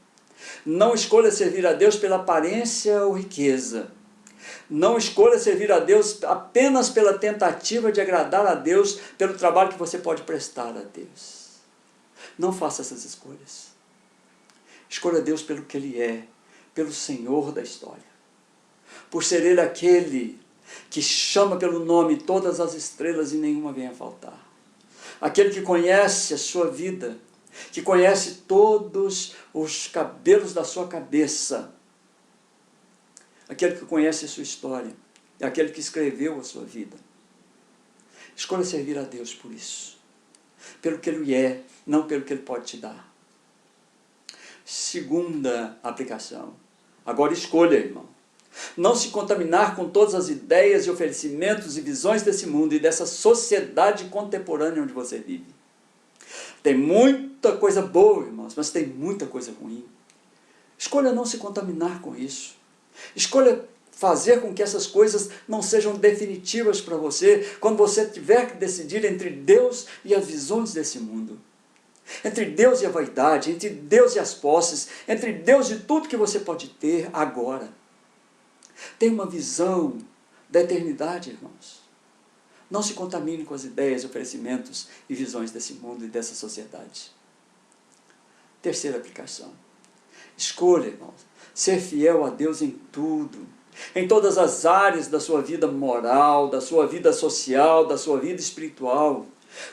Não escolha servir a Deus pela aparência ou riqueza. Não escolha servir a Deus apenas pela tentativa de agradar a Deus, pelo trabalho que você pode prestar a Deus. Não faça essas escolhas. Escolha Deus pelo que Ele é, pelo Senhor da história. Por ser Ele aquele que chama pelo nome todas as estrelas e nenhuma venha faltar. Aquele que conhece a sua vida, que conhece todos os cabelos da sua cabeça, aquele que conhece a sua história, é aquele que escreveu a sua vida. Escolha servir a Deus por isso, pelo que Ele é, não pelo que Ele pode te dar. Segunda aplicação. Agora escolha, irmão. Não se contaminar com todas as ideias e oferecimentos e visões desse mundo e dessa sociedade contemporânea onde você vive. Tem muita coisa boa, irmãos, mas tem muita coisa ruim. Escolha não se contaminar com isso. Escolha fazer com que essas coisas não sejam definitivas para você, quando você tiver que decidir entre Deus e as visões desse mundo. Entre Deus e a vaidade, entre Deus e as posses, entre Deus e tudo que você pode ter agora. Tem uma visão da eternidade, irmãos. Não se contamine com as ideias, oferecimentos e visões desse mundo e dessa sociedade. Terceira aplicação. Escolha, irmãos, ser fiel a Deus em tudo, em todas as áreas da sua vida moral, da sua vida social, da sua vida espiritual.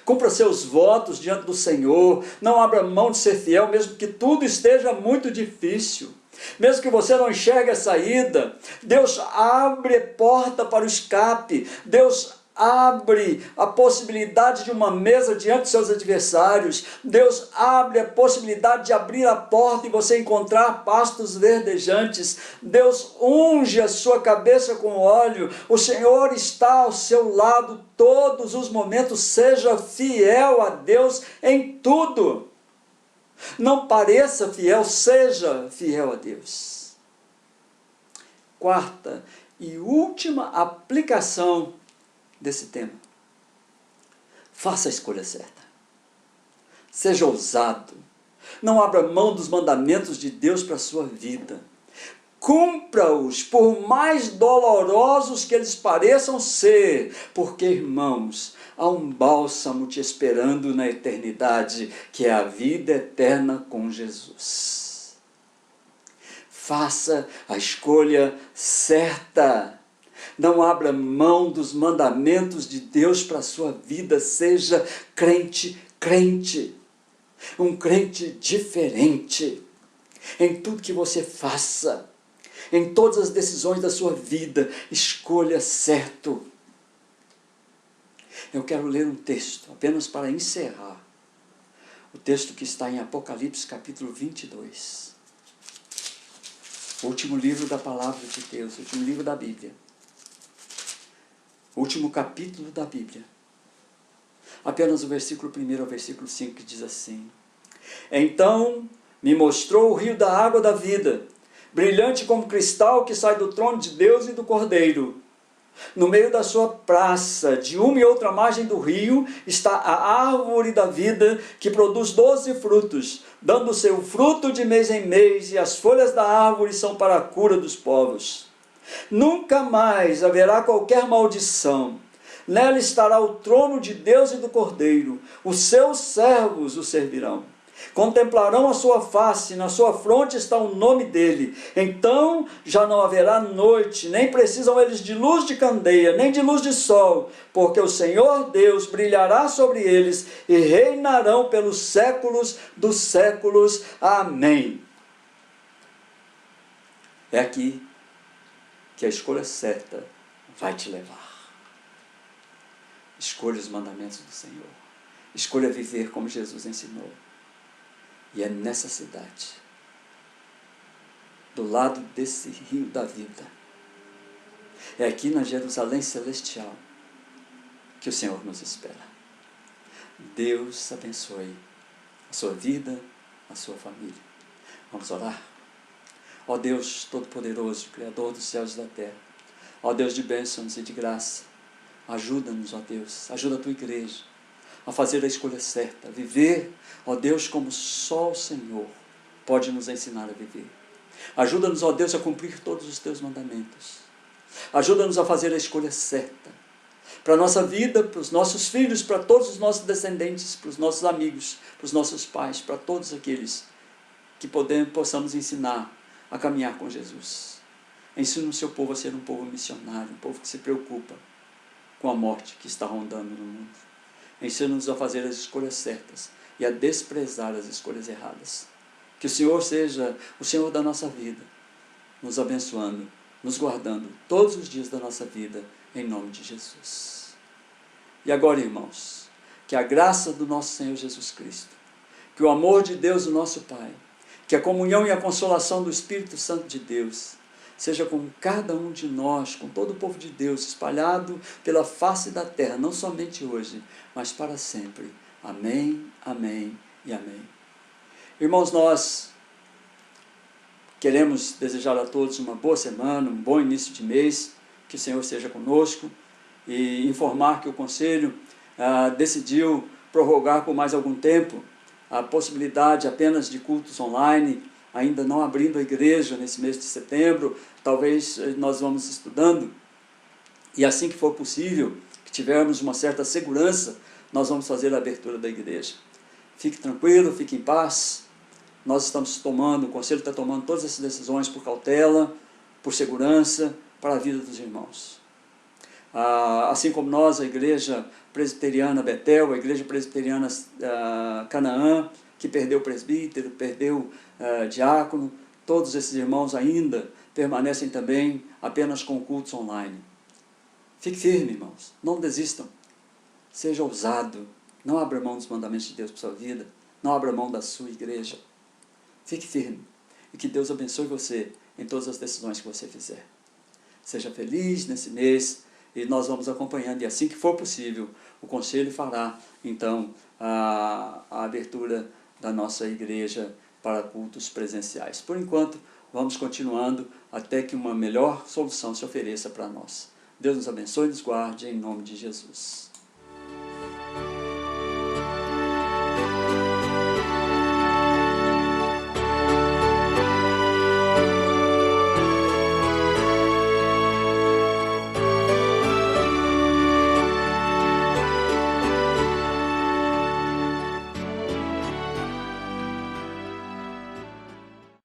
Cumpra seus votos diante do Senhor. Não abra mão de ser fiel, mesmo que tudo esteja muito difícil. Mesmo que você não enxergue a saída, Deus abre porta para o escape. Deus abre a possibilidade de uma mesa diante dos seus adversários. Deus abre a possibilidade de abrir a porta e você encontrar pastos verdejantes. Deus unge a sua cabeça com óleo. O Senhor está ao seu lado todos os momentos. Seja fiel a Deus em tudo. Não pareça fiel, seja fiel a Deus. Quarta e última aplicação desse tema. Faça a escolha certa. Seja ousado. Não abra mão dos mandamentos de Deus para a sua vida. Cumpra-os, por mais dolorosos que eles pareçam ser, porque, irmãos, há um bálsamo te esperando na eternidade, que é a vida eterna com Jesus. Faça a escolha certa. Não abra mão dos mandamentos de Deus para a sua vida. Seja crente. Um crente diferente. Em tudo que você faça, em todas as decisões da sua vida, escolha certo. Eu quero ler um texto, apenas para encerrar. O texto que está em Apocalipse, capítulo 22. O último livro da palavra de Deus, o último livro da Bíblia. O último capítulo da Bíblia. Apenas o versículo 1 ao versículo 5 que diz assim: Então me mostrou o rio da água da vida, brilhante como cristal que sai do trono de Deus e do Cordeiro. No meio da sua praça, de uma e outra margem do rio, está a árvore da vida, que produz 12 frutos, dando seu fruto de mês em mês, e as folhas da árvore são para a cura dos povos. Nunca mais haverá qualquer maldição. Nela estará o trono de Deus e do Cordeiro. Os seus servos o servirão. Contemplarão a sua face, na sua fronte está o nome dele. Então já não haverá noite, nem precisam eles de luz de candeia, nem de luz de sol, porque o Senhor Deus brilhará sobre eles e reinarão pelos séculos dos séculos. Amém. É aqui que a escolha certa vai te levar. Escolha os mandamentos do Senhor. Escolha viver como Jesus ensinou. E é nessa cidade, do lado desse rio da vida, é aqui na Jerusalém celestial, que o Senhor nos espera. Deus abençoe a sua vida, a sua família. Vamos orar? Ó Deus Todo-Poderoso, Criador dos céus e da terra, ó Deus de bênçãos e de graça, ajuda-nos, ó Deus, ajuda a tua igreja a fazer a escolha certa, a viver, ó Deus, como só o Senhor pode nos ensinar a viver. Ajuda-nos, ó Deus, a cumprir todos os teus mandamentos. Ajuda-nos a fazer a escolha certa, para a nossa vida, para os nossos filhos, para todos os nossos descendentes, para os nossos amigos, para os nossos pais, para todos aqueles que possamos ensinar a caminhar com Jesus. Ensina o seu povo a ser um povo missionário, um povo que se preocupa com a morte que está rondando no mundo. Ensina-nos a fazer as escolhas certas e a desprezar as escolhas erradas. Que o Senhor seja o Senhor da nossa vida, nos abençoando, nos guardando todos os dias da nossa vida, em nome de Jesus. E agora, irmãos, que a graça do nosso Senhor Jesus Cristo, que o amor de Deus, o nosso Pai, que a comunhão e a consolação do Espírito Santo de Deus seja com cada um de nós, com todo o povo de Deus, espalhado pela face da terra, não somente hoje, mas para sempre. Amém, amém e amém. Irmãos, nós queremos desejar a todos uma boa semana, um bom início de mês, que o Senhor esteja conosco, e informar que o Conselho decidiu prorrogar por mais algum tempo a possibilidade apenas de cultos online, ainda não abrindo a igreja nesse mês de setembro. Talvez nós vamos estudando, e assim que for possível, que tivermos uma certa segurança, nós vamos fazer a abertura da igreja. Fique tranquilo, fique em paz. Nós estamos tomando, o Conselho está tomando todas essas decisões por cautela, por segurança, para a vida dos irmãos. Assim como nós, a Igreja Presbiteriana Betel, a Igreja Presbiteriana Canaã, que perdeu presbítero, perdeu diácono, todos esses irmãos ainda permanecem também apenas com cultos online. Fique firme, irmãos, não desistam. Seja ousado, não abra mão dos mandamentos de Deus para a sua vida, não abra mão da sua igreja. Fique firme e que Deus abençoe você em todas as decisões que você fizer. Seja feliz nesse mês e nós vamos acompanhando, e assim que for possível, o Conselho fará, então, a abertura da nossa igreja para cultos presenciais. Por enquanto, vamos continuando até que uma melhor solução se ofereça para nós. Deus nos abençoe e nos guarde, em nome de Jesus.